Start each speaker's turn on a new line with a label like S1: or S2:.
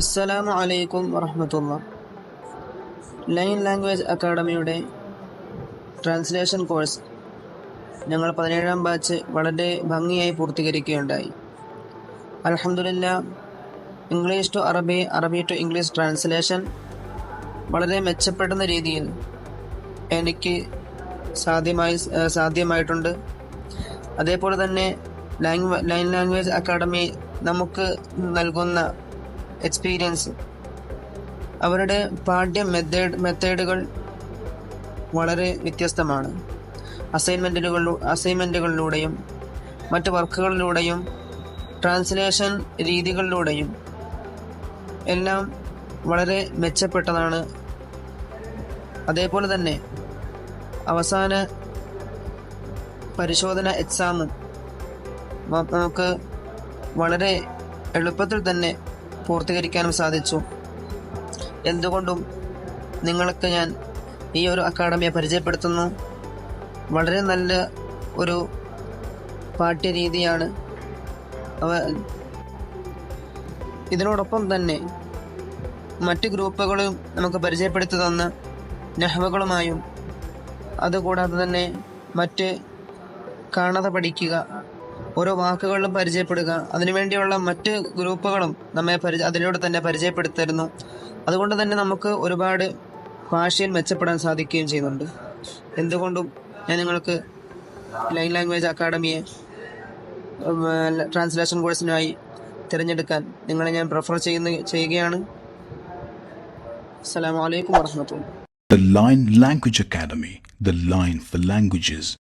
S1: അസ്സലാമു അലൈക്കും വറഹ്മത്തുള്ളാഹി. ലൈൻ ലാംഗ്വേജ് അക്കാഡമിയുടെ ട്രാൻസ്ലേഷൻ കോഴ്സ് ഞങ്ങൾ 17ാം ബാച്ച് വളരെ ഭംഗിയായി പൂർത്തീകരിക്കുകയുണ്ടായി. അൽഹംദുലില്ലാഹ്, ഇംഗ്ലീഷ് ടു അറബി, അറബി ടു ഇംഗ്ലീഷ് ട്രാൻസ്ലേഷൻ വളരെ മെച്ചപ്പെടുന്ന രീതിയിൽ എനിക്ക് സാധ്യമായിട്ടുണ്ട്. അതേപോലെ തന്നെ ലൈൻ ലാംഗ്വേജ് അക്കാഡമി നമുക്ക് നൽകുന്ന എക്സ്പീരിയൻസ്, അവരുടെ പാഠ്യ മെത്തേഡുകൾ വളരെ വ്യത്യസ്തമാണ്. അസൈൻമെൻറ്റുകളിലൂടെയും മറ്റ് വർക്കുകളിലൂടെയും ട്രാൻസ്ലേഷൻ രീതികളിലൂടെയും എല്ലാം വളരെ മെച്ചപ്പെട്ടതാണ്. അതേപോലെ തന്നെ അവസാന പരിശോധന എക്സാമും നമുക്ക് വളരെ എളുപ്പത്തിൽ തന്നെ പൂർത്തീകരിക്കാനും സാധിച്ചു. എന്തുകൊണ്ടും നിങ്ങൾക്ക് ഞാൻ ഈ ഒരു അക്കാഡമിയെ പരിചയപ്പെടുത്തുന്നു. വളരെ നല്ല ഒരു പാഠ്യരീതിയാണ്. ഇതിനോടൊപ്പം തന്നെ മറ്റ് ഗ്രൂപ്പുകളും നമുക്ക് പരിചയപ്പെടുത്തി തന്ന നഹ്വുകളുമായും, അതുകൂടാതെ തന്നെ മറ്റ് കാണാതെ പഠിക്കുക, ഓരോ വാക്കുകളിലും പരിചയപ്പെടുക, അതിനുവേണ്ടിയുള്ള മറ്റ് ഗ്രൂപ്പുകളും നമ്മെ അതിലൂടെ തന്നെ പരിചയപ്പെടുത്തരുന്നു. അതുകൊണ്ട് തന്നെ നമുക്ക് ഒരുപാട് ഭാഷയിൽ മെച്ചപ്പെടാൻ സാധിക്കുകയും ചെയ്യുന്നുണ്ട്. എന്തുകൊണ്ടും ഞാൻ നിങ്ങൾക്ക് ലൈൻ ലാംഗ്വേജ് അക്കാഡമിയെ ട്രാൻസ്ലേഷൻ കോഴ്സിനായി തിരഞ്ഞെടുക്കാൻ നിങ്ങളെ ഞാൻ പ്രിഫർ ചെയ്യുകയാണ്. അസ്സലാമു അലൈക്കും വറഹ്മത്തുള്ളാഹി.
S2: The Line Language Academy, the line for languages.